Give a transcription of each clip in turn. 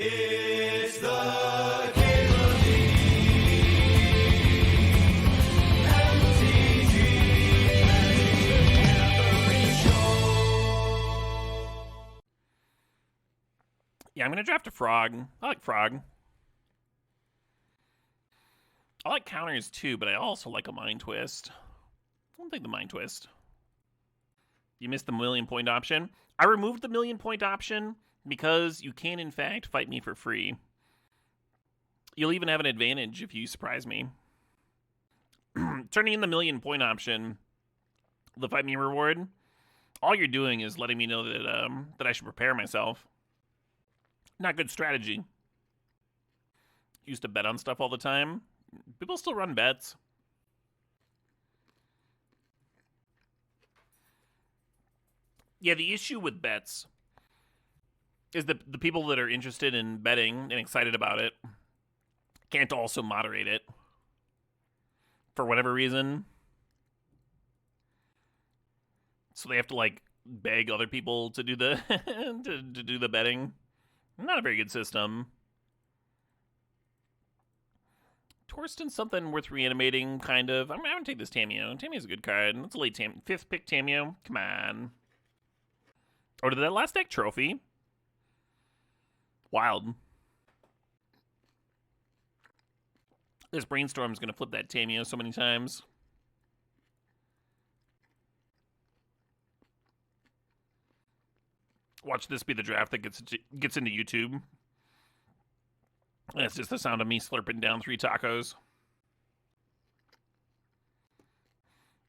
It's the Caleb MTG Show. Yeah, I'm going to draft a Frog. I like Frog. I like counters too, but I also like a Mind Twist. I don't think the Mind Twist. You missed the 1,000,000 point option. I removed the 1,000,000 point option because you can, in fact, fight me for free. You'll even have an advantage if you surprise me. Turning in the 1,000,000 point option, the fight me reward, all you're doing is letting me know that I should prepare myself. Not good strategy. Used to bet on stuff all the time. People still run bets. Yeah, the issue with bets is that the people that are interested in betting and excited about it can't also moderate it for whatever reason. So they have to like beg other people to do the to do the betting. Not a very good system. Torsten's something worth reanimating, kind of. I'm gonna take this Tamiyo. Tamiyo's a good card. That's a late 5th pick Tamiyo. Come on. Oh, did that last deck trophy? Wild. This Brainstorm's gonna flip that Tamiyo so many times. Watch this be the draft that gets into YouTube. And it's just the sound of me slurping down 3 tacos.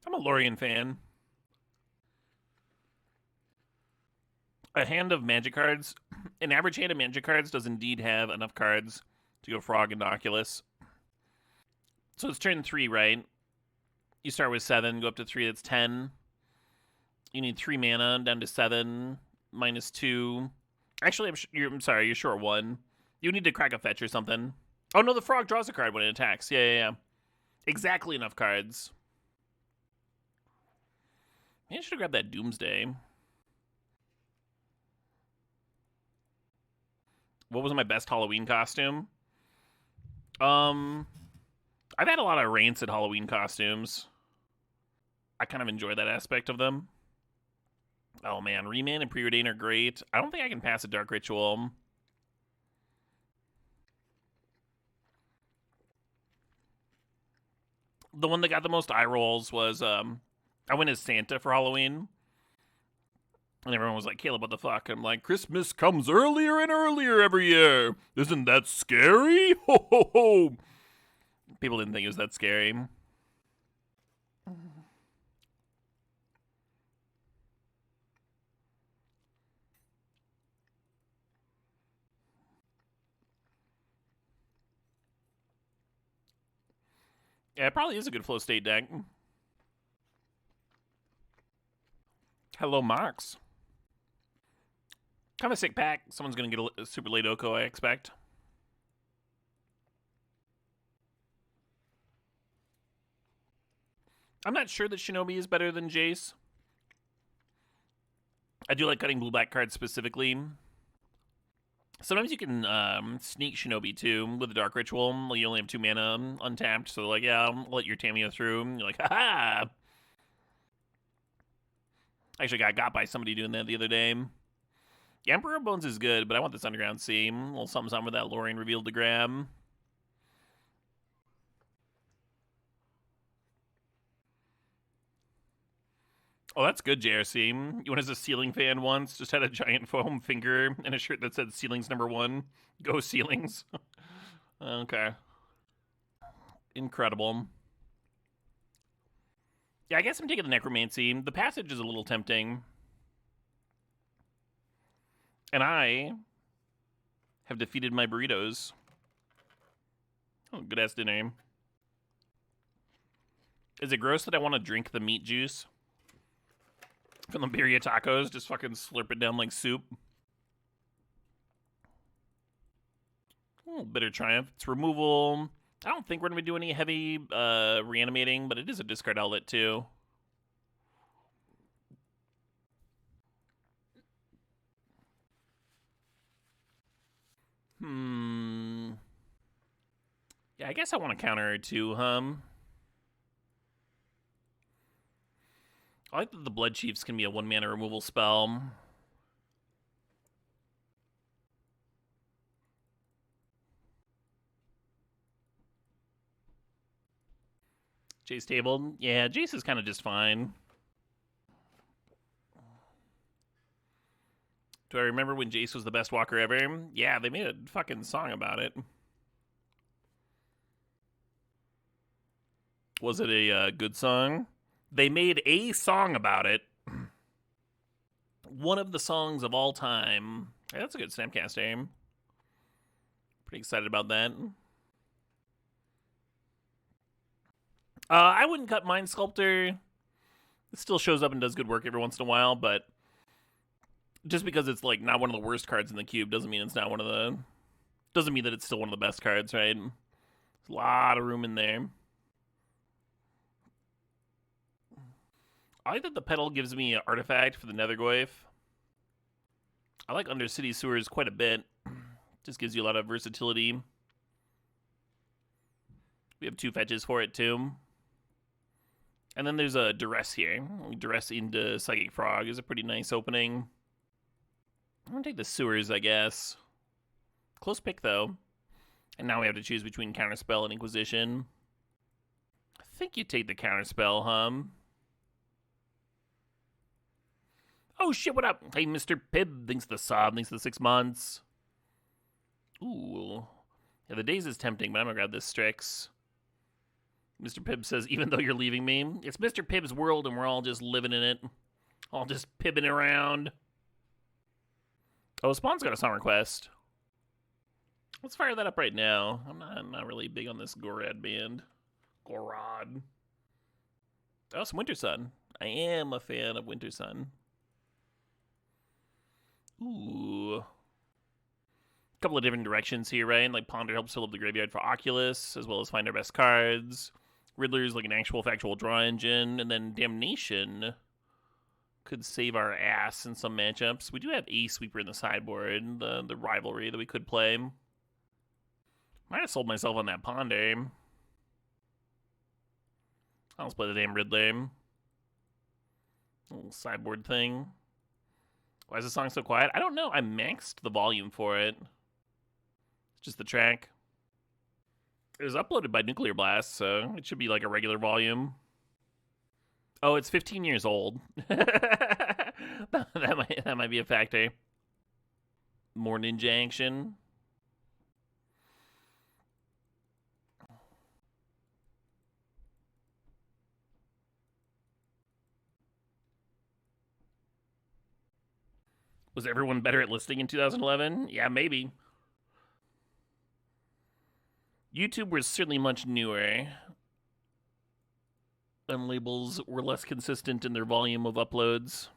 I'm a Lorien fan. A hand of Magic cards. An average hand of Magic cards does indeed have enough cards to go Frog and Oculus. So it's turn 3, right? You start with 7, go up to 3, that's 10. You need 3 mana, down to 7, -2. Actually, I'm sorry, you're short 1. You need to crack a fetch or something. Oh no, the Frog draws a card when it attacks. Yeah. Exactly enough cards. Maybe I should have grabbed that Doomsday. What was my best Halloween costume? I've had a lot of rancid Halloween costumes. I kind of enjoy that aspect of them. Oh man, Remand and Preordain are great. I don't think I can pass a Dark Ritual. The one that got the most eye rolls was, I went as Santa for Halloween. And everyone was like, Caleb, what the fuck? I'm like, Christmas comes earlier and earlier every year. Isn't that scary? Ho, ho, ho. People didn't think it was that scary. Yeah, it probably is a good flow state deck. Hello, Mox. Kind of a sick pack. Someone's going to get a super late Oko, I expect. I'm not sure that Shinobi is better than Jace. I do like cutting blue-black cards specifically. Sometimes you can sneak Shinobi too with a Dark Ritual. You only have 2 mana untapped, so like, yeah, I'll let your Tamiyo through. You're like, haha! Actually got by somebody doing that the other day. Yeah, Emperor of Bones is good, but I want this Underground Sea. A little something with that Lorien revealed to grab. Oh, that's good, JRC. You went as a Ceiling fan once, just had a giant foam finger and a shirt that said Ceilings #1. Go Ceilings. Okay. Incredible. Yeah, I guess I'm taking the Necromancy. The passage is a little tempting. And I have defeated my burritos. Oh, good-ass dinner. Is it gross that I want to drink the meat juice from the birria tacos? Just fucking slurp it down like soup. Oh, Bitter Triumph. It's removal. I don't think we're going to be doing any heavy reanimating, but it is a discard outlet too. Hmm. Yeah, I guess I want to counter it too, I like that the Blood Chiefs can be a 1-mana removal spell. Jace table. Yeah, Jace is kind of just fine. Do I remember when Jace was the best walker ever? Yeah, they made a fucking song about it. Was it a good song? They made a song about it. One of the songs of all time. Yeah, that's a good Snapcast aim. Pretty excited about that. I wouldn't cut Mind Sculptor. It still shows up and does good work every once in a while, but just because it's like not one of the worst cards in the cube doesn't mean it's not one of the. Doesn't mean that it's still one of the best cards, right? There's a lot of room in there. I like that the pedal gives me an artifact for the Nethergoyf. I like Undercity Sewers quite a bit. Just gives you a lot of versatility. We have 2 fetches for it too. And then there's a Duress here. Duress into Psychic Frog is a pretty nice opening. I'm going to take the Sewers, I guess. Close pick, though. And now we have to choose between Counterspell and Inquisition. I think you take the Counterspell, Oh, shit, what up? Hey, Mr. Pibb. Thanks for the sub. Thanks for the 6 months. Ooh. Yeah, the Daze is tempting, but I'm going to grab this Strix. Mr. Pibb says, even though you're leaving me, it's Mr. Pibb's world and we're all just living in it. All just pibbing around. Oh, Spawn's got a song request. Let's fire that up right now. I'm not really big on this Gorad band. Gorad. Oh, some Winter Sun. I am a fan of Winter Sun. Ooh. A couple of different directions here, right? Like Ponder helps fill up the graveyard for Oculus, as well as find our best cards. Riddler's like an actual factual draw engine, and then Damnation could save our ass in some matchups. We do have a Sweeper in the sideboard, the rivalry that we could play. Might have sold myself on that Ponder. I'll just play the damn Riddler. Little sideboard thing. Why is the song so quiet? I don't know. I maxed the volume for it. It's just the track. It was uploaded by Nuclear Blast, so it should be like a regular volume. Oh, it's 15 years old. that might be a factor. More ninja action. Was everyone better at listing in 2011? Yeah, maybe. YouTube was certainly much newer, and labels were less consistent in their volume of uploads.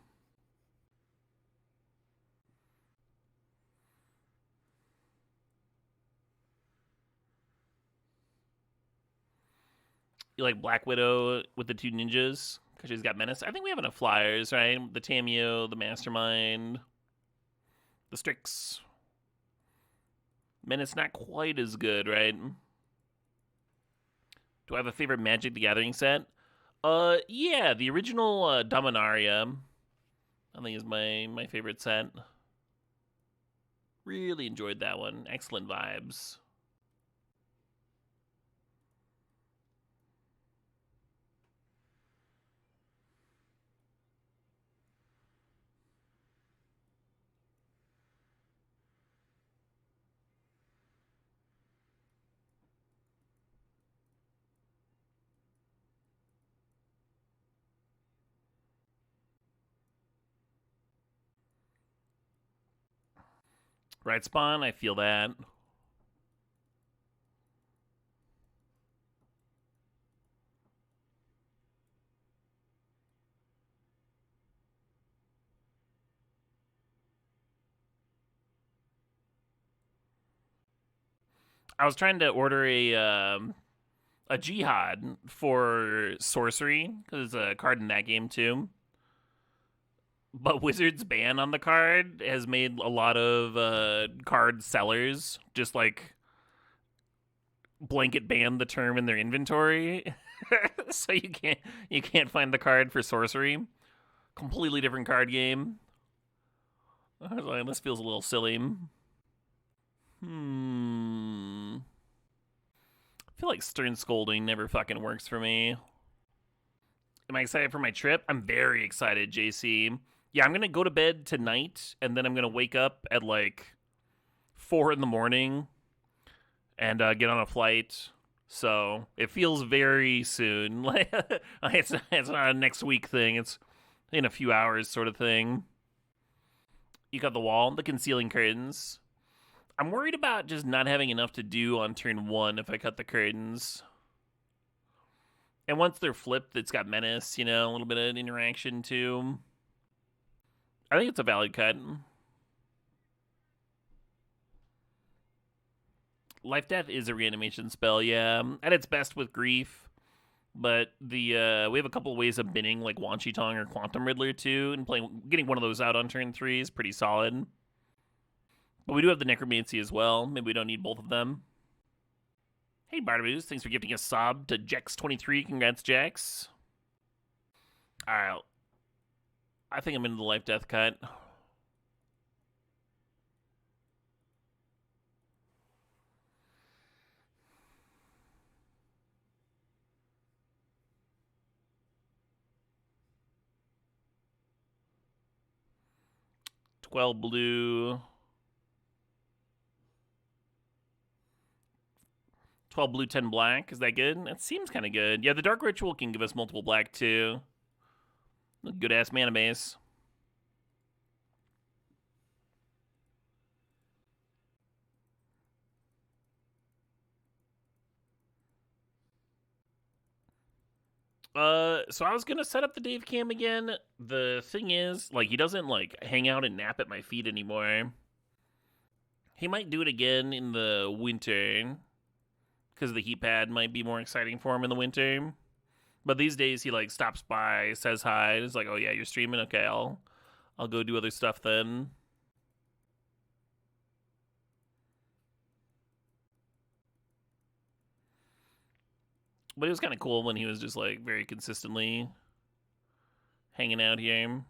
You like Black Widow with the 2 ninjas? Because she's got Menace. I think we have enough flyers, right? The Tameo, the Mastermind, the Strix. Menace not quite as good, right? Do I have a favorite Magic the Gathering set? Yeah, the original Dominaria, I think is my favorite set. Really enjoyed that one. Excellent vibes. Right Spawn, I feel that. I was trying to order a Jihad for sorcery because it's a card in that game too. But Wizard's ban on the card has made a lot of card sellers just like blanket ban the term in their inventory, so you can't find the card for sorcery. Completely different card game. I was like, this feels a little silly. I feel like stern scolding never fucking works for me. Am I excited for my trip? I'm very excited, JC. Yeah, I'm gonna go to bed tonight, and then I'm gonna wake up at like 4 in the morning and get on a flight. So it feels very soon. Like it's not a next week thing. It's in a few hours sort of thing. You got the wall, the concealing curtains. I'm worried about just not having enough to do on turn 1 if I cut the curtains. And once they're flipped, it's got menace, a little bit of interaction too. I think it's a valid cut. Life Death is a reanimation spell, yeah. At its best with grief. But we have a couple ways of binning, like Wan Chi Tong or Quantum Riddler too, and getting one of those out on turn 3 is pretty solid. But we do have the Necromancy as well. Maybe we don't need both of them. Hey, Bartaboos, thanks for gifting a sob to Jex23. Congrats, Jex. Alright. I think I'm into the Life Death cut. Twelve blue. 12 blue, 10 black. Is that good? That seems kind of good. Yeah, the Dark Ritual can give us multiple black, too. Good-ass mana base. So I was gonna set up the Dave cam again. The thing is, like, he doesn't, like, hang out and nap at my feet anymore. He might do it again in the winter, because the heat pad might be more exciting for him in the winter. But these days he like stops by, says hi, and is like, "Oh yeah, you're streaming? Okay, I'll go do other stuff then." But it was kind of cool when he was just like very consistently hanging out here.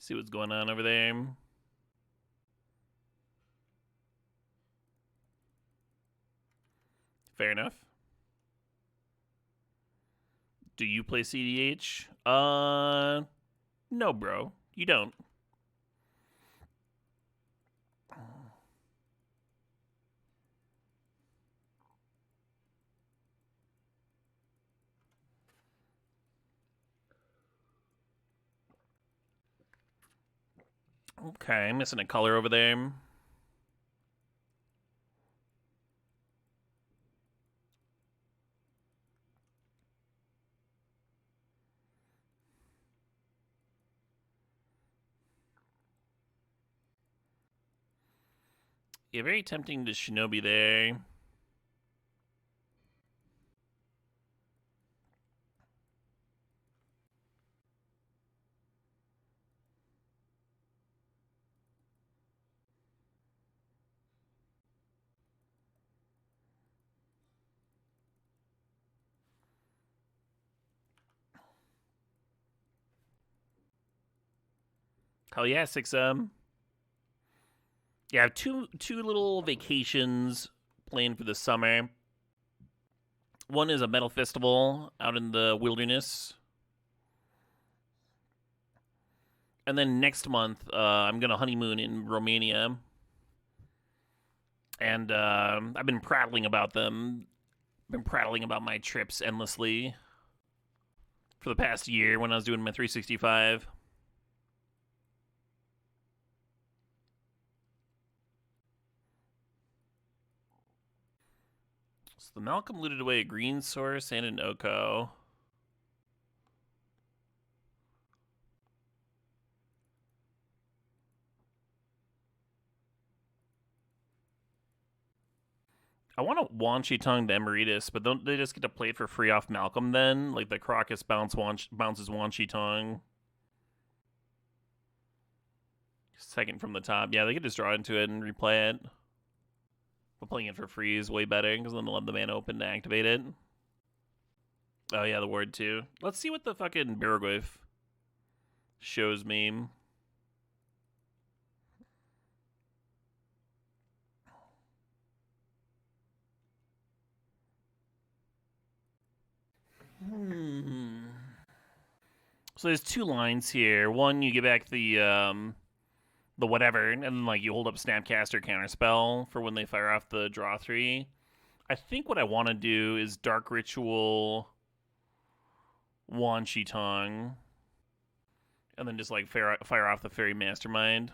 See what's going on over there. Fair enough. Do you play CDH? No, bro. You don't. Okay, I'm missing a color over there. Yeah, very tempting to Shinobi there. Hell yeah, 6M. Yeah, I have two little vacations planned for the summer. One is a metal festival out in the wilderness. And then next month, I'm going to honeymoon in Romania. And I've been prattling about them. Been prattling about my trips endlessly. for the past year when I was doing my 365. So the Malcolm looted away a green source and an Oko. I want to Wanshi Tongue to Emeritus, but don't they just get to play it for free off Malcolm then? Like the Crocus bounces Wanshi Tongue. Second from the top. Yeah, they could just draw into it and replay it. But playing it for free is way better because then they'll have the mana open to activate it. Oh yeah, the ward too. Let's see what the fucking Baraglyph shows me. So there's two lines here. One, you get back the whatever, and then like you hold up Snapcaster Counterspell for when they fire off the draw 3. I think what I want to do is Dark Ritual Wanshi Tongue, and then just like fire off the Fairy Mastermind.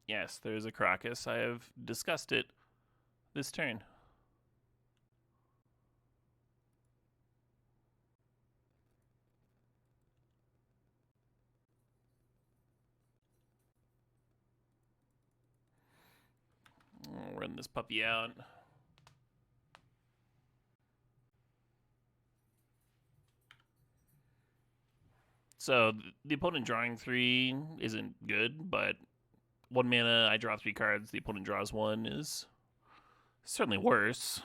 Yes, there's a Crocus. I have discussed it this turn. I'll run this puppy out. So the opponent drawing 3 isn't good, but 1 mana, I draw 3 cards, the opponent draws 1 is certainly worse.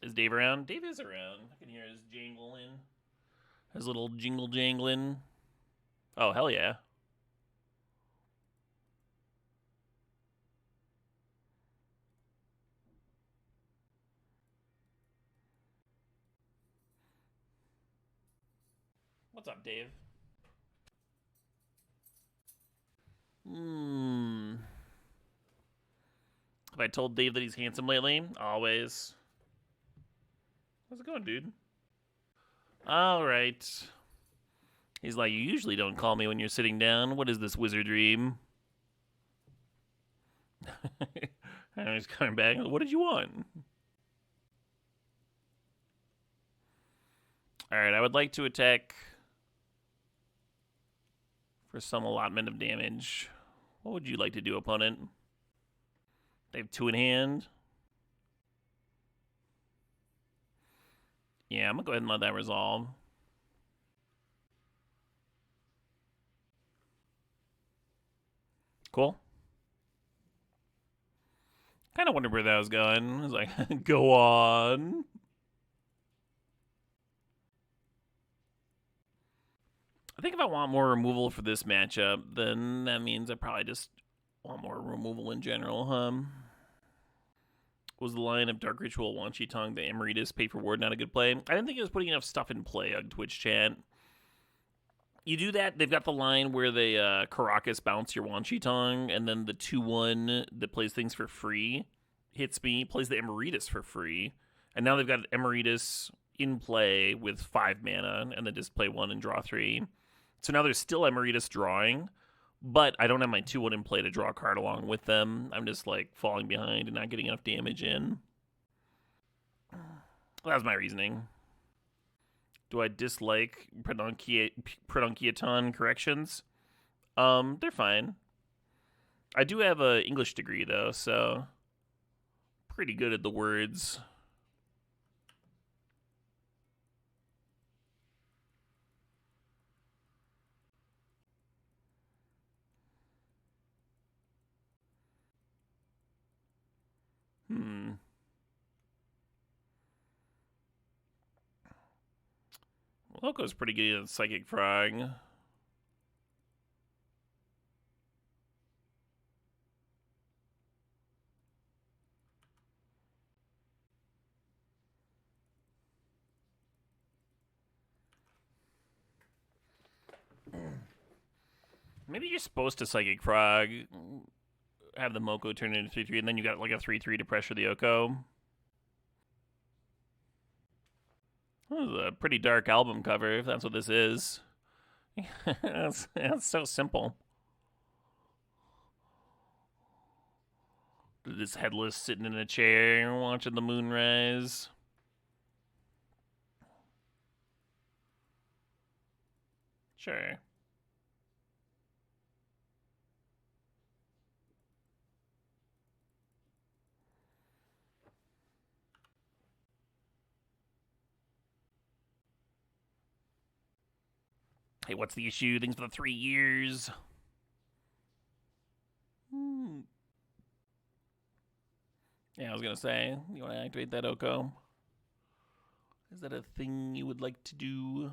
Is Dave around? Dave is around. I can hear his jangling. His little jingle jangling. Oh, hell yeah. What's up, Dave? Have I told Dave that he's handsome lately? Always. How's it going, dude? All right. He's like, you usually don't call me when you're sitting down. What is this wizard dream? And he's coming back. What did you want? All right, I would like to attack for some allotment of damage. What would you like to do, opponent? They have 2 in hand. Yeah, I'm going to go ahead and let that resolve. Cool. Kind of wondered where that was going. I was like, go on. I think if I want more removal for this matchup, then that means I probably just want more removal in general, Was the line of Dark Ritual Wanshi Tongue, the Emeritus, pay for ward not a good play? I didn't think it was putting enough stuff in play on Twitch chat. You do that, they've got the line where they Caracas bounce your Wanshi Tongue, and then the 2-1 that plays things for free hits me, plays the Emeritus for free. And now they've got Emeritus in play with 5 mana, and then just play 1 and draw 3. So now there's still Emeritus drawing, but I don't have my 2-1 in play to draw a card along with them. I'm just like falling behind and not getting enough damage in. That was my reasoning. Do I dislike Pedunkiaton corrections? They're fine. I do have an English degree though, so pretty good at the words. Loco's pretty good at Psychic Frog. Maybe you're supposed to Psychic Frog, have the Moko turn into 3/3, and then you got like a 3/3 to pressure the Oko. This is a pretty dark album cover, if that's what this is. That's so simple. This headless sitting in a chair watching the moon rise. Sure. Hey, what's the issue? Things for the 3 years. Yeah, I was gonna say, you want to activate that Oko? Is that a thing you would like to do?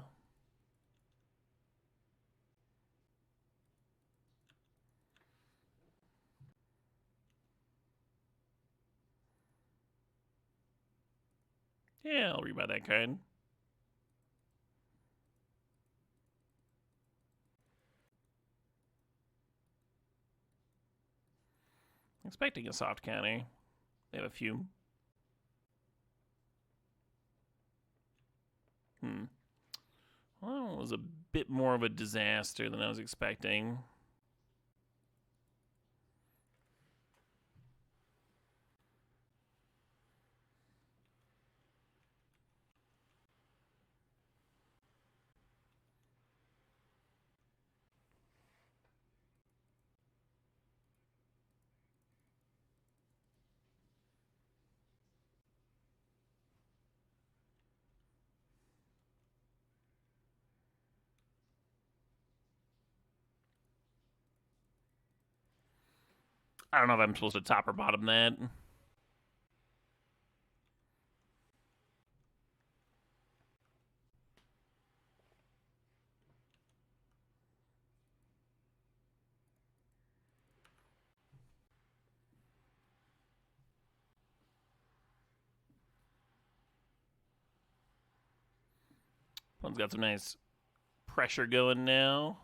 Yeah, I'll rebuy that card. Expecting a soft counter. They have a few. Well, it was a bit more of a disaster than I was expecting. I don't know if I'm supposed to top or bottom that. One's got some nice pressure going now.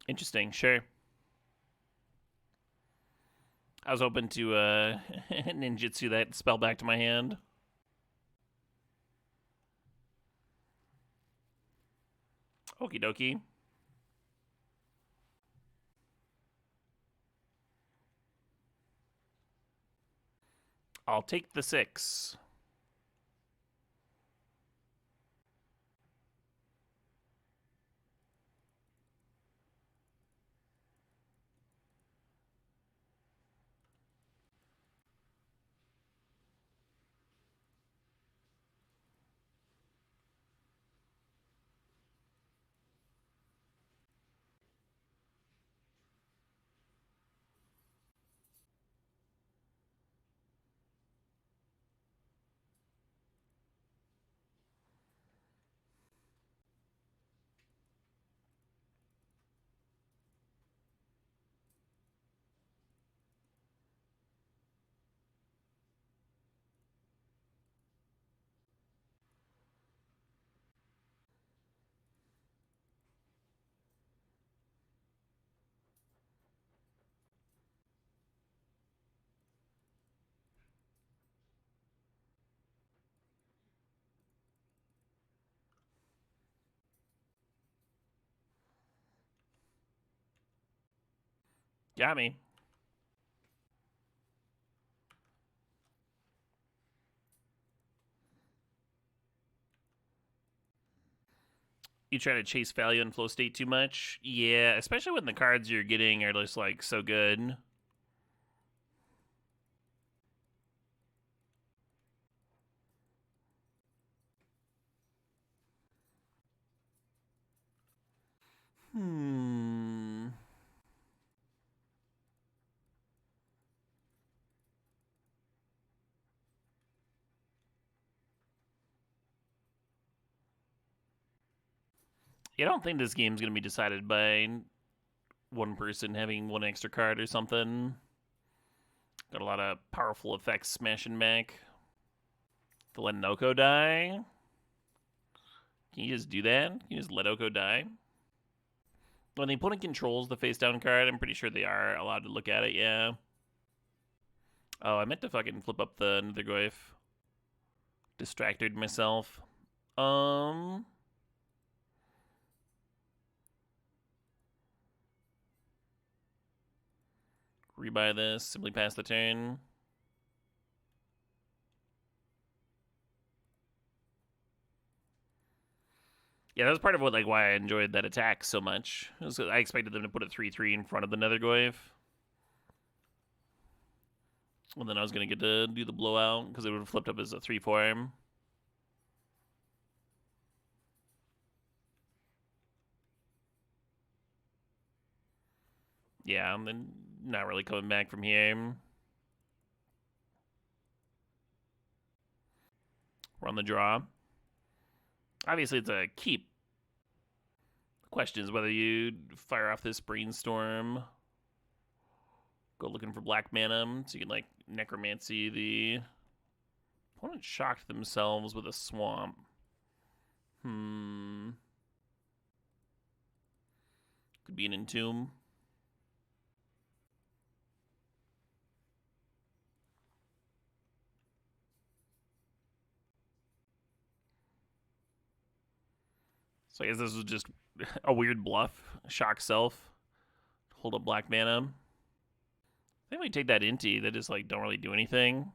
Interesting, sure. I was hoping to ninjutsu that spell back to my hand. Okie dokie. I'll take the 6. Got me. You try to chase value and flow state too much? Yeah, especially when the cards you're getting are just like so good. Yeah, I don't think this game's gonna be decided by one person having one extra card or something. Got a lot of powerful effects smashing back. To let Oko die? Can you just do that? Can you just let Oko die? When the opponent controls the face down card, I'm pretty sure they are allowed to look at it, yeah. Oh, I meant to fucking flip up the Nethergoyf. Distracted myself. Rebuy this, simply pass the turn. Yeah, that was part of what, like, why I enjoyed that attack so much. I expected them to put a 3/3 in front of the Nethergoyf. And then I was going to get to do the blowout because it would have flipped up as a 3/4. Yeah, and then not really coming back from here. We're on the draw. Obviously, it's a keep. The question is whether you fire off this brainstorm, go looking for black mana, so you can, like, necromancy the opponent shocked themselves with a swamp. Could be an entomb. So I guess this was just a weird bluff. Shock self. Hold up black mana. I think we take that Inti that just, like, don't really do anything.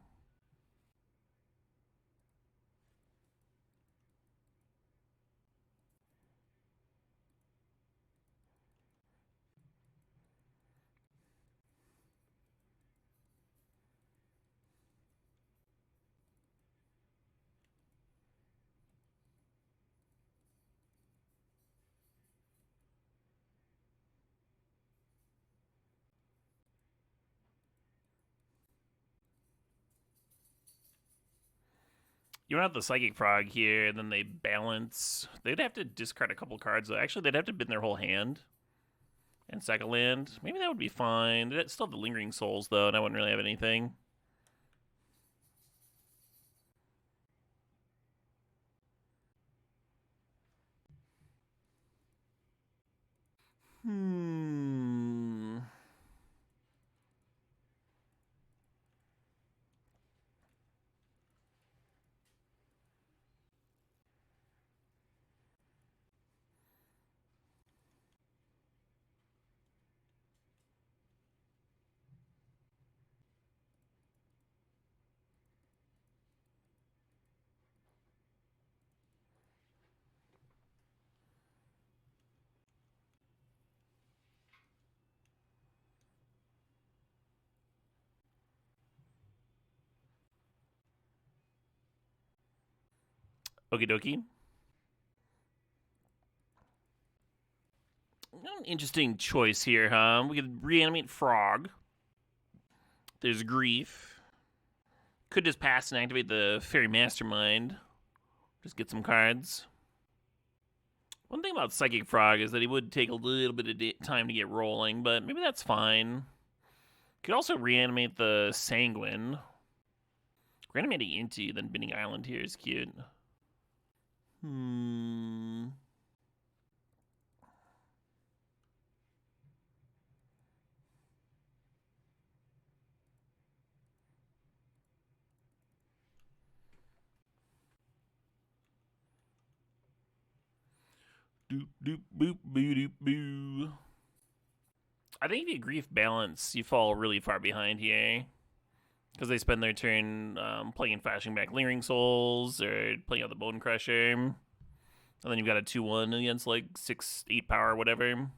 You don't have the Psychic Frog here, and then they balance. They'd have to discard a couple cards. Actually, they'd have to bin their whole hand. And second land. Maybe that would be fine. They'd still have the Lingering Souls, though, and I wouldn't really have anything. Okie dokie. An interesting choice here, huh? We could reanimate Frog. There's Grief. Could just pass and activate the Fairy Mastermind. Just get some cards. One thing about Psychic Frog is that he would take a little bit of time to get rolling, but maybe that's fine. Could also reanimate the Sanguine. Reanimating Inti, then Binning Island here is cute. Doop doop boop boo doop boo. I think if you grief balance, you fall really far behind here. Because they spend their turn playing Flashing Back Lingering Souls or playing out the Bone Crusher. And then you've got a 2/1 against, like, 6-8 power or whatever.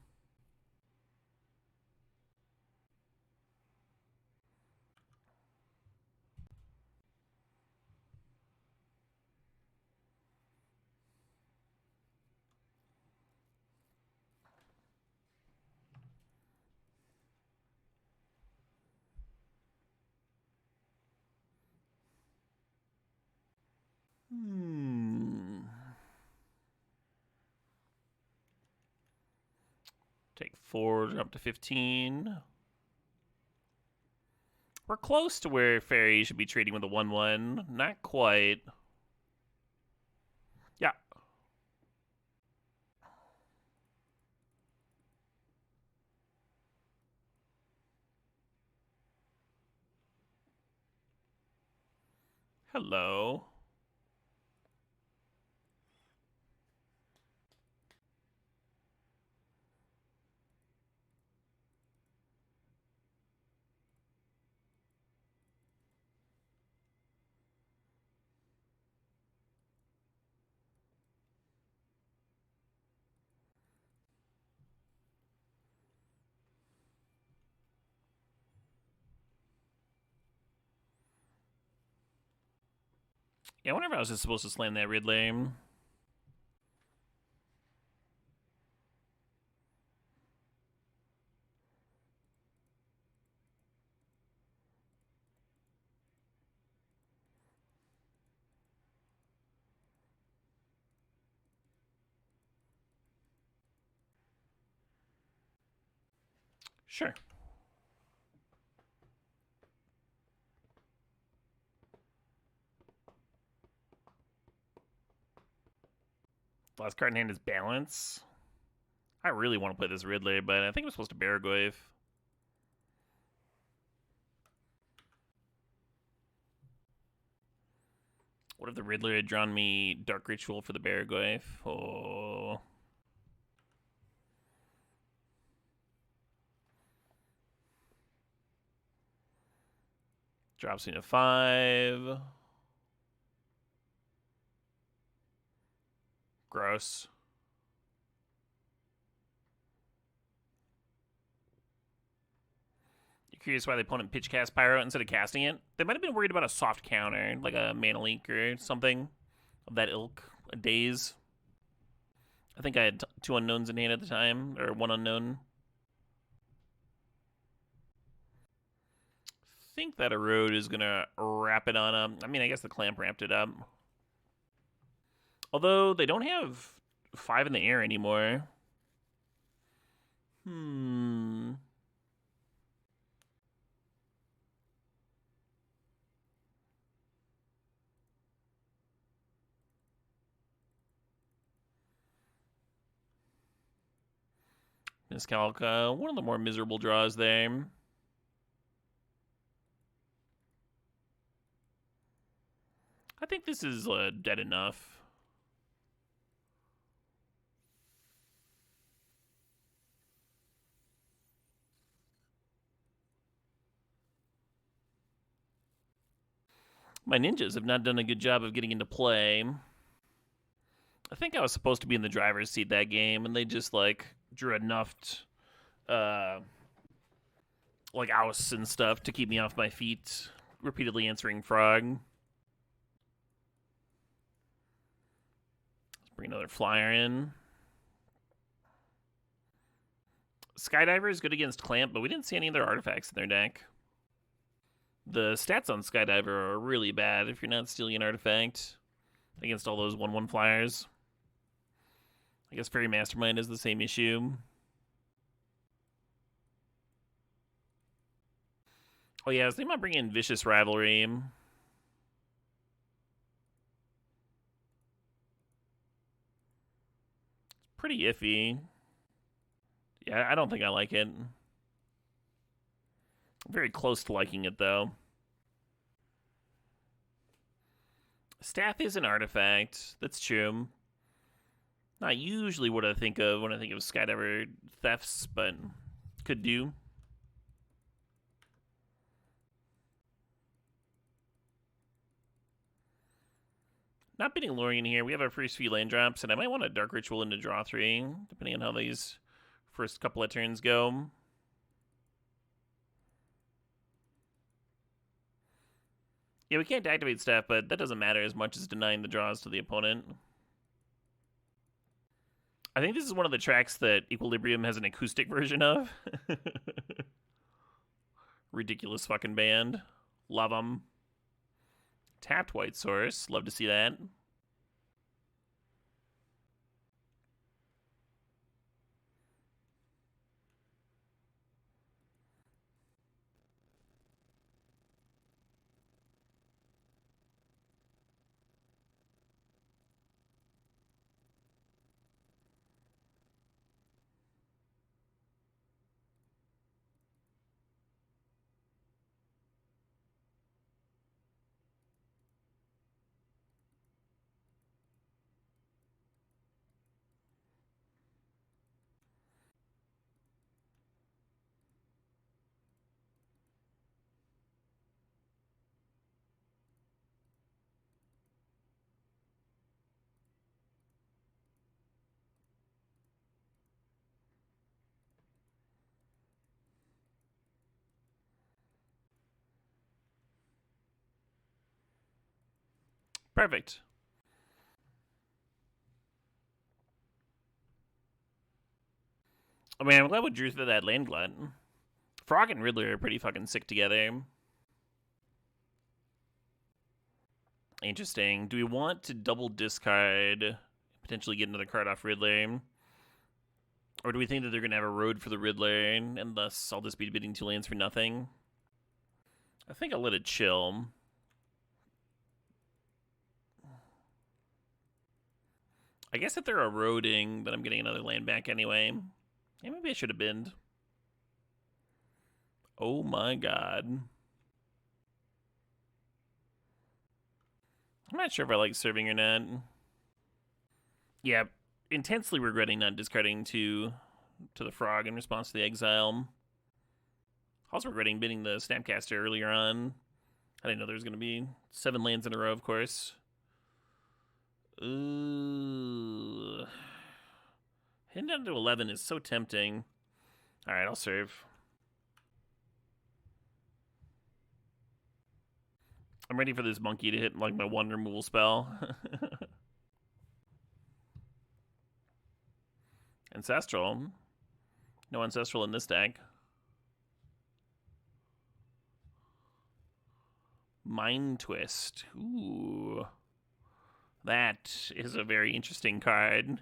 Take 4, jump to 15. We're close to where Fairy should be trading with a 1-1. Not quite. Yeah. Hello. Yeah, I wonder if I was just supposed to slam that Ridley. Sure. Last card in hand is Balance. I really want to play this Ridley, but I think I'm supposed to Baragouif. What if the Riddler had drawn me Dark Ritual for the Baragouif? Oh. Drops me to 5. Gross. You're curious why the opponent pitch cast Pyro instead of casting it? They might have been worried about a soft counter, like a Mana Leak or something of that ilk. A Daze. I think I had 2 unknowns in hand at the time, or 1 unknown. I think that Erode is going to wrap it on up. I mean, I guess the Clamp wrapped it up. Although they don't have 5 in the air anymore. Miscalca, one of the more miserable draws there. I think this is dead enough. My ninjas have not done a good job of getting into play. I think I was supposed to be in the driver's seat that game, and they just, like, drew enough, like, ousts and stuff to keep me off my feet, repeatedly answering Frog. Let's bring another flyer in. Skydiver is good against Clamp, but we didn't see any of their artifacts in their deck. The stats on Skydiver are really bad if you're not stealing an artifact against all those 1/1 flyers. I guess Fairy Mastermind is the same issue. Oh yeah, so they might bring in Vicious Rivalry. It's pretty iffy. Yeah, I don't think I like it. I'm very close to liking it, though. Staff is an artifact. That's true. Not usually what I think of when I think of Skydiver thefts, but could do. Not beating Lorien here. We have our first few land drops, and I might want a Dark Ritual into draw 3, depending on how these first couple of turns go. Yeah, we can't activate stuff, but that doesn't matter as much as denying the draws to the opponent. I think this is one of the tracks that Equilibrium has an acoustic version of. Ridiculous fucking band. Love them. Tapped White Source. Love to see that. Perfect. I mean, I'm glad we drew through that land glut. Frog and Riddler are pretty fucking sick together. Interesting. Do we want to double discard, potentially get another card off Riddler? Or do we think that they're going to have a road for the Riddler, and thus I'll just be bidding 2 lands for nothing? I think I'll let it chill. I guess if they're eroding, then I'm getting another land back anyway. Yeah, maybe I should have binned. Oh my god. I'm not sure if I like serving or not. Yeah, intensely regretting not discarding to the Frog in response to the exile. Also regretting bidding the Snapcaster earlier on. I didn't know there was going to be 7 lands in a row, of course. Ooh. Hitting down to 11 is so tempting. Alright, I'll serve. I'm ready for this monkey to hit like my 1 removal spell. Ancestral. No Ancestral in this deck. Mind Twist. Ooh. That is a very interesting card.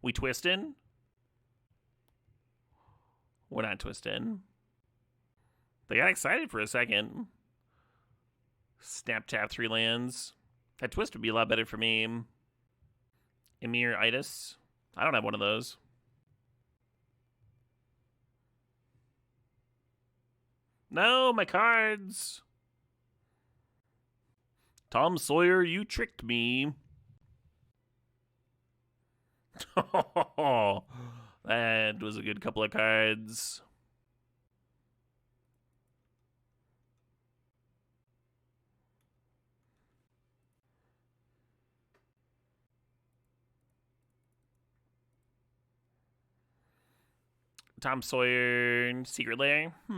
We twistin'? We're not twistin'. They got excited for a second. Snap tap 3 lands. That twist would be a lot better for me. Emir Itis. I don't have one of those. No, my cards. Tom Sawyer, you tricked me. Oh, that was a good couple of cards. Tom Sawyer, Secret Lair. I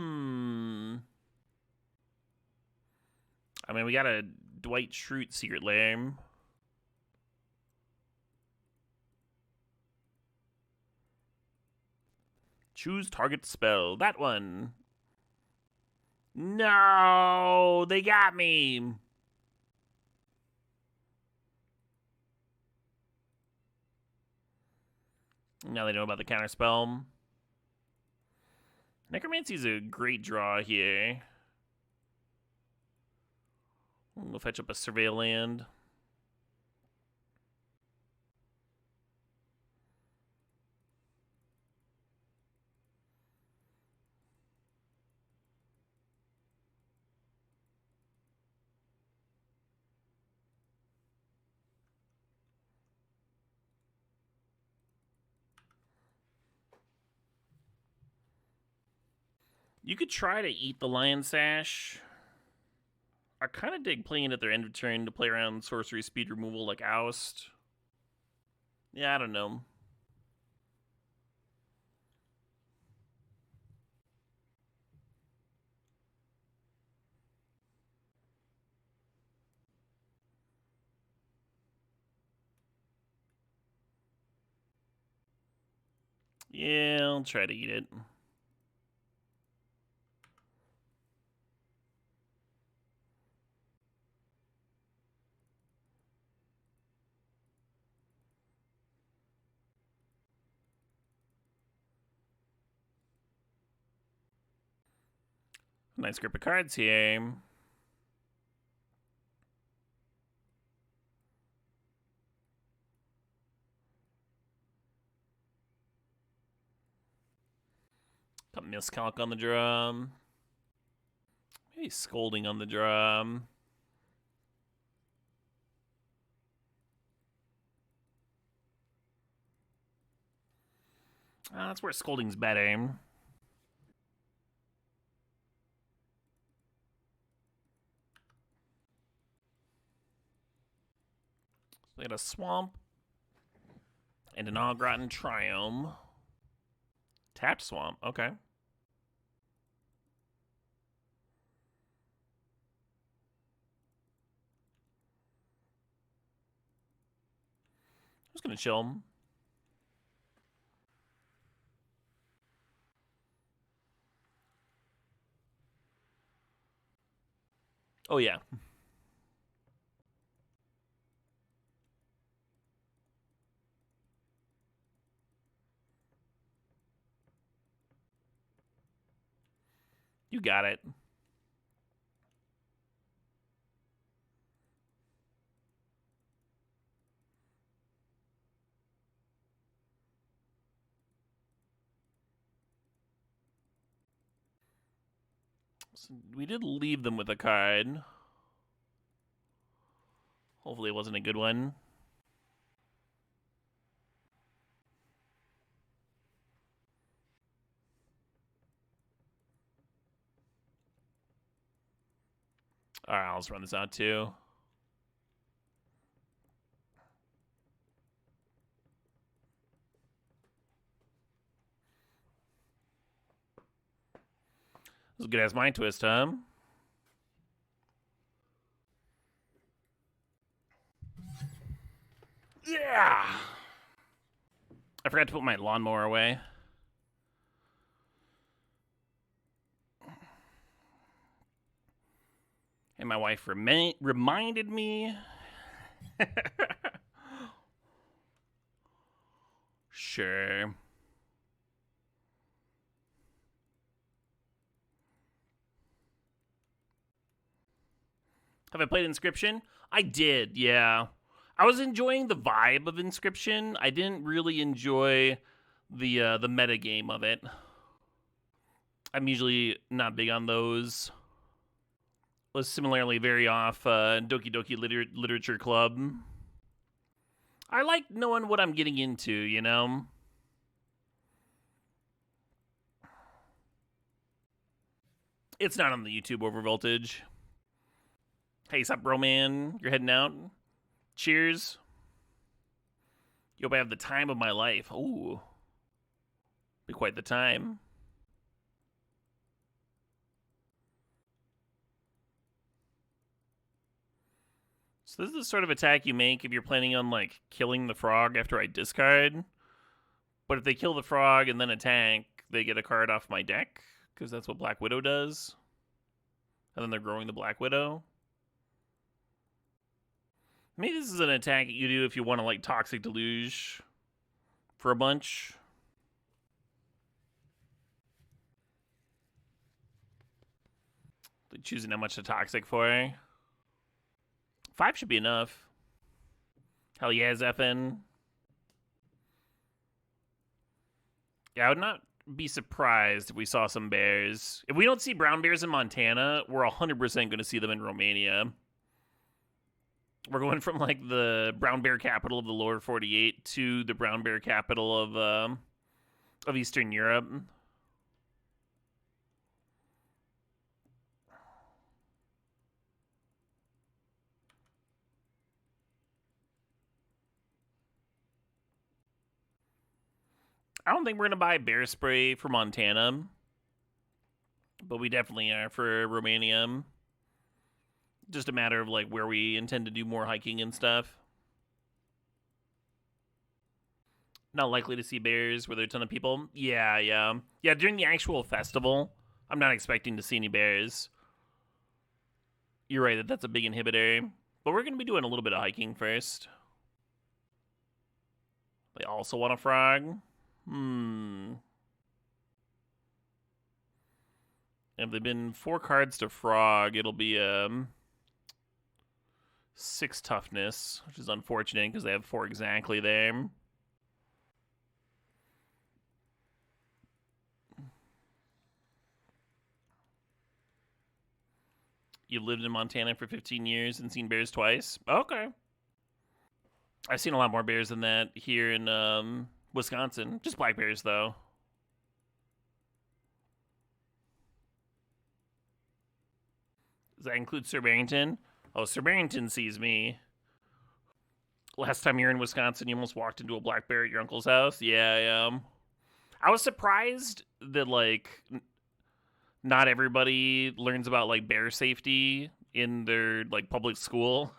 mean, we got a Dwight Schrute Secret Lair. Choose target spell. That one. No, they got me. Now they know about the counter spell. Necromancy's a great draw here. We'll fetch up a Surveil land. You could try to eat the Lion Sash. I kind of dig playing it at their end of turn to play around sorcery speed removal like Oust. Yeah, I don't know. Yeah, I'll try to eat it. Nice group of cards here. Got Miscalc on the drum. Maybe Scolding on the drum. That's where Scolding's better. We got a Swamp and an Au Gratin Triome. Tapped Swamp, okay. just gonna chill. Oh yeah. You got it. So we did leave them with a card. Hopefully it wasn't a good one. Alright, I'll just run this out too. This is good as Mind Twist, huh? Yeah! I forgot to put my lawnmower away. And my wife reminded me. Sure. Have I played Inscription? I did, yeah. I was enjoying the vibe of Inscription. I didn't really enjoy the meta game of it. I'm usually not big on those. Was similarly very off Doki Doki Literature Club. I like knowing what I'm getting into, you know? It's not on the YouTube Overvoltage. Hey, sup, bro, man? You're heading out? Cheers. Yo, I have the time of my life. Ooh. Be quite the time. So this is the sort of attack you make if you're planning on, like, killing the frog after I discard. But if they kill the frog and then attack, they get a card off my deck, because that's what Black Widow does. And then they're growing the Black Widow. Maybe this is an attack you do if you want to, like, Toxic Deluge for a bunch. Like, choosing how much to Toxic for. 5 should be enough. Hell yeah, Zephin. Yeah, I would not be surprised if we saw some bears. If we don't see brown bears in Montana, we're 100% going to see them in Romania. We're going from, like, the brown bear capital of the lower 48 to the brown bear capital of Eastern Europe. I don't think we're going to buy bear spray for Montana, but we definitely are for Romania. Just a matter of, like, where we intend to do more hiking and stuff. Not likely to see bears where there are a ton of people. Yeah, during the actual festival, I'm not expecting to see any bears. You're right, that's a big inhibitor. But we're going to be doing a little bit of hiking first. They also want a frog? If they've been 4 cards to frog, it'll be 6 toughness, which is unfortunate because they have 4 exactly there. You've lived in Montana for 15 years and seen bears twice? Okay. I've seen a lot more bears than that here in Wisconsin. Just black bears, though. Does that include Sir Barrington? Oh, Sir Barrington sees me. Last time you were in Wisconsin, you almost walked into a black bear at your uncle's house? Yeah. I was surprised that, like, not everybody learns about, like, bear safety in their, like, public school.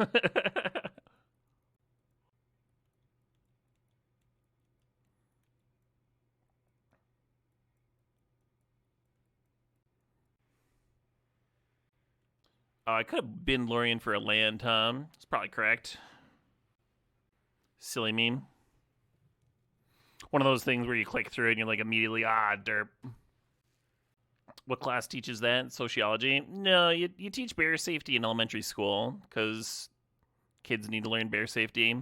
Oh, I could have been Lorien for a land, Tom. It's probably correct. Silly meme. One of those things where you click through and you're like immediately, derp. What class teaches that? Sociology? No, you teach bear safety in elementary school because kids need to learn bear safety.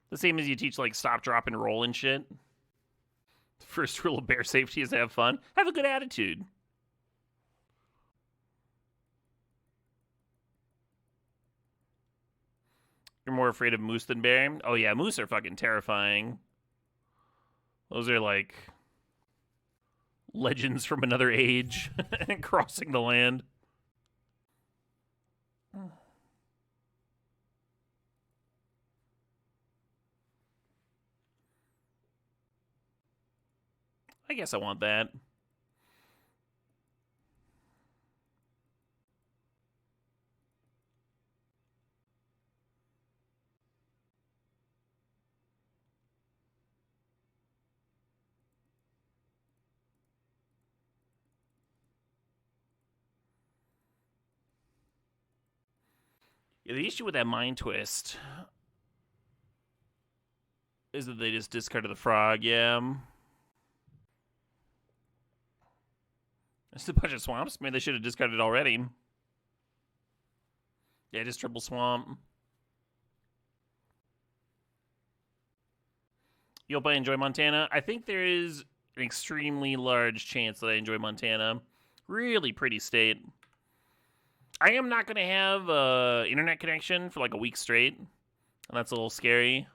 The same as you teach like stop, drop, and roll and shit. The first rule of bear safety is to have fun. Have a good attitude. You're more afraid of moose than bear? Oh yeah, moose are fucking terrifying. Those are like legends from another age crossing the land. I guess I want that. Yeah, the issue with that mind twist is that they just discarded the frog, yeah. It's a bunch of swamps. Maybe they should have discarded it already. Yeah, just triple swamp. You hope I enjoy Montana? I think there is an extremely large chance that I enjoy Montana. Really pretty state. I am not going to have internet connection for like a week straight. And that's a little scary.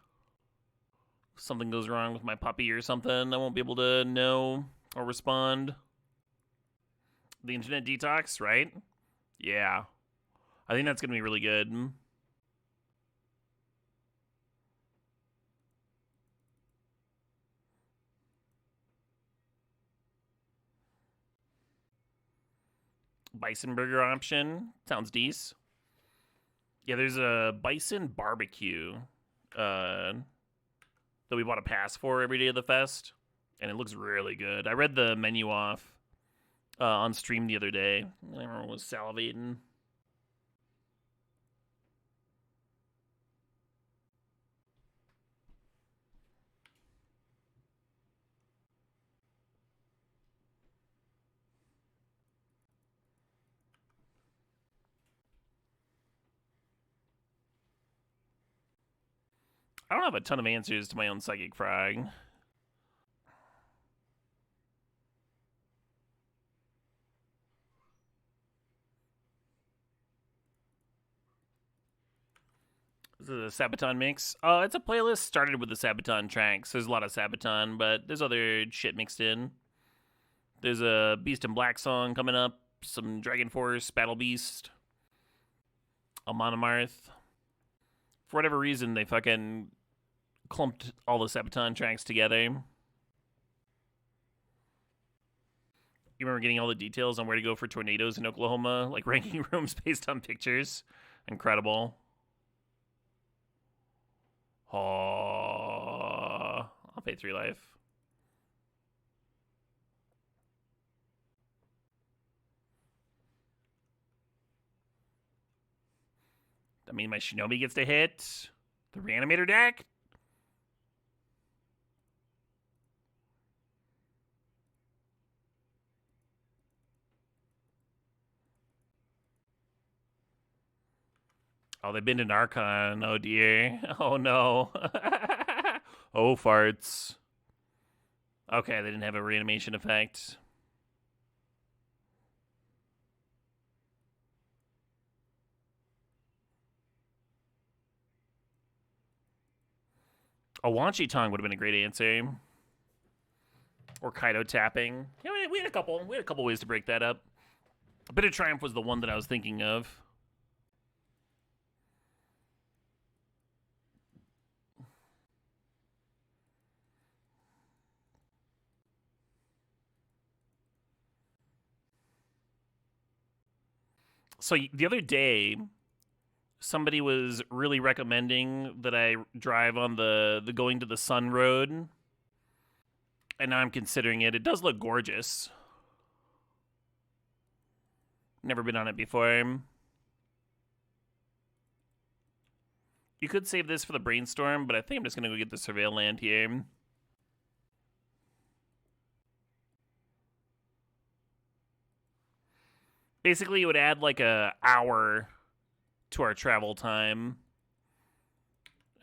If something goes wrong with my puppy or something, I won't be able to know or respond. The internet detox, right? Yeah. I think that's going to be really good. Bison burger option. Sounds decent. Yeah, there's a bison barbecue that we bought a pass for every day of the fest, and it looks really good. I read the menu off on stream the other day. Everyone was salivating. I don't have a ton of answers to my own psychic frog. This is a Sabaton mix. It's a playlist started with the Sabaton tracks. There's a lot of Sabaton, but there's other shit mixed in. There's a Beast in Black song coming up, some Dragon Force, Battle Beast, a Monomarth. For whatever reason, they fucking clumped all the Sabaton tracks together. You remember getting all the details on where to go for tornadoes in Oklahoma? Like ranking rooms based on pictures? Incredible. Oh, I'll pay 3 life. I mean, my Shinobi gets to hit. The Reanimator deck? Oh, they've been to Archon. Oh, dear. Oh, no. Oh, farts. Okay, they didn't have a reanimation effect. A Wanchi Tongue would have been a great answer. Or Kaido tapping. Yeah, we had a couple. We had a couple ways to break that up. A Bit of Triumph was the one that I was thinking of. So the other day, somebody was really recommending that I drive on the Going to the Sun road. And now I'm considering it. It does look gorgeous. Never been on it before. You could save this for the brainstorm, but I think I'm just going to go get the surveil land here. Basically, it would add like a hour to our travel time.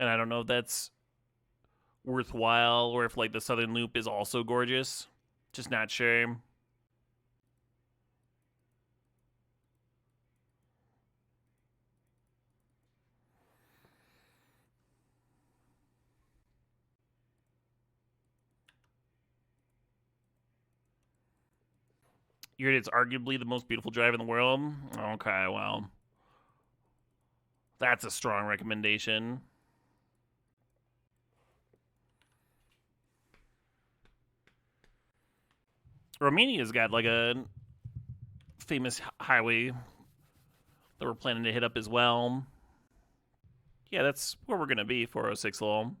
And I don't know if that's worthwhile or if like the Southern Loop is also gorgeous. Just not sure. You heard it's arguably the most beautiful drive in the world? Okay, well. That's a strong recommendation. Romania's got like a famous highway that we're planning to hit up as well. Yeah, that's where we're going to be, 406 Lowell.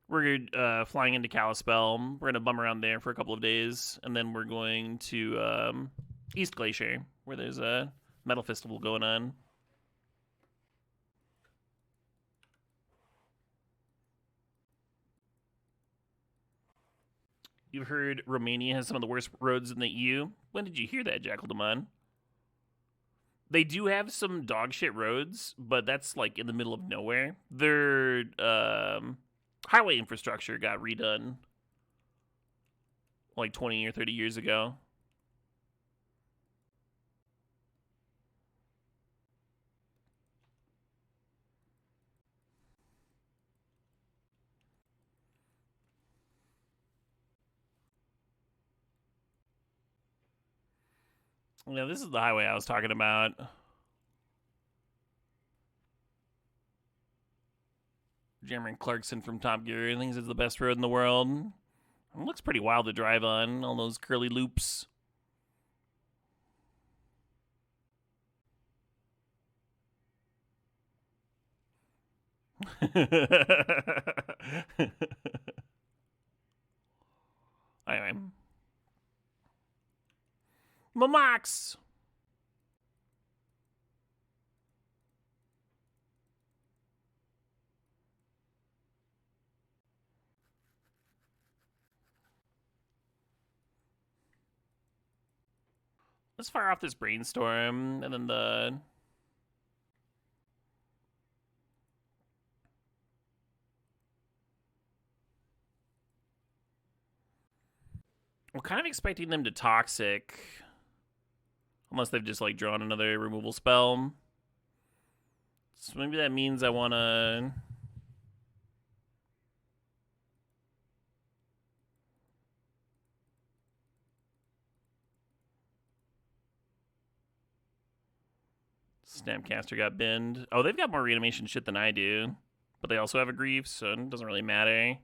We're flying into Kalispell. We're going to bum around there for a couple of days, and then we're going to East Glacier, where there's a metal festival going on. You've heard Romania has some of the worst roads in the EU. When did you hear that, Jackal Demon? They do have some dog shit roads, but that's like in the middle of nowhere. Their highway infrastructure got redone like 20 or 30 years ago. Yeah, this is the highway I was talking about. Jeremy Clarkson from Top Gear thinks it's the best road in the world. It looks pretty wild to drive on, all those curly loops. Anyway. Mamax! Let's fire off this brainstorm, and then we're kind of expecting them to toxic. Unless they've just like drawn another removal spell. So maybe that means I want to Snapcaster got binned. Oh, they've got more reanimation shit than I do. But they also have a grief, so it doesn't really matter.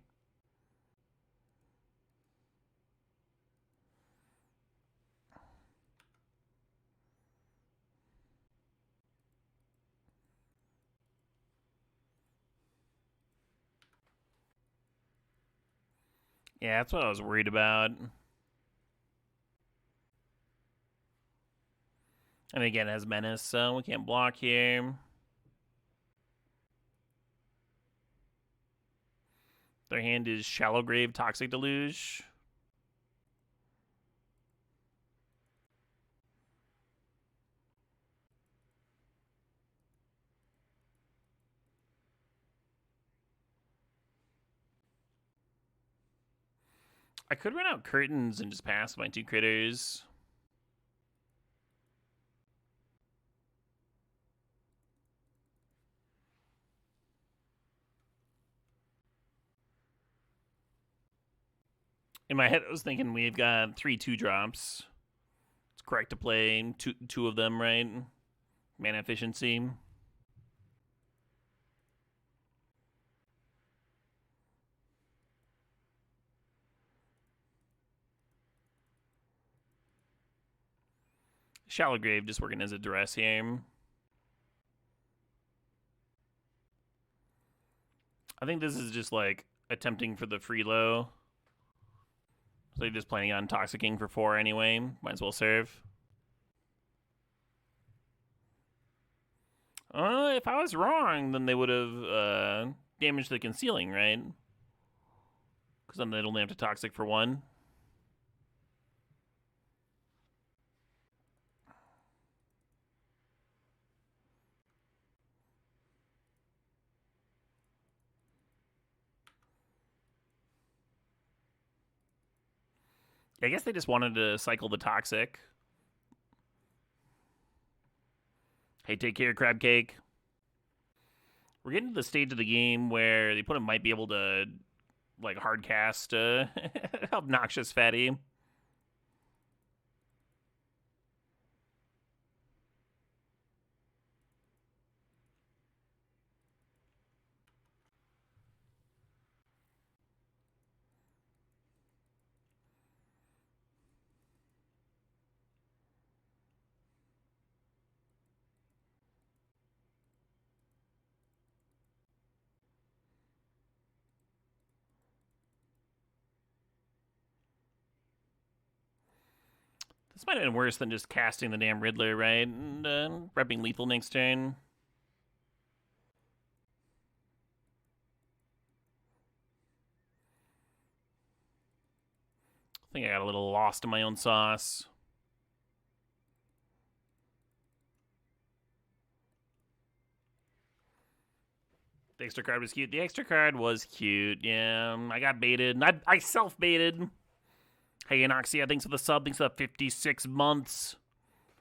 Yeah, that's what I was worried about. And again, it has Menace, so we can't block here. Their hand is Shallow Grave, Toxic Deluge. I could run out Curtains and just pass my 2 critters. In my head, I was thinking we've got 3 2-drops. It's correct to play two of them, right? Mana efficiency. Shallow Grave just working as a duress here. I think this is just like attempting for the free low. So they're just planning on Toxicking for 4 anyway. Might as well serve. if I was wrong, then they would have damaged the concealing, right? Because then they'd only have to toxic for one. I guess they just wanted to cycle the toxic. Hey, take care, crab cake. We're getting to the stage of the game where the opponent might be able to, like, hard cast obnoxious fatty. This might have been worse than just casting the damn Riddler, right? And repping lethal next turn. I think I got a little lost in my own sauce. The extra card was cute. The extra card was cute. Yeah, I got baited. I self-baited. Hey, Anoxia, thanks for the sub. Thanks for the 56 months.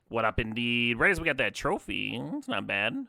What up, indeed? Right as we got that trophy. It's not bad.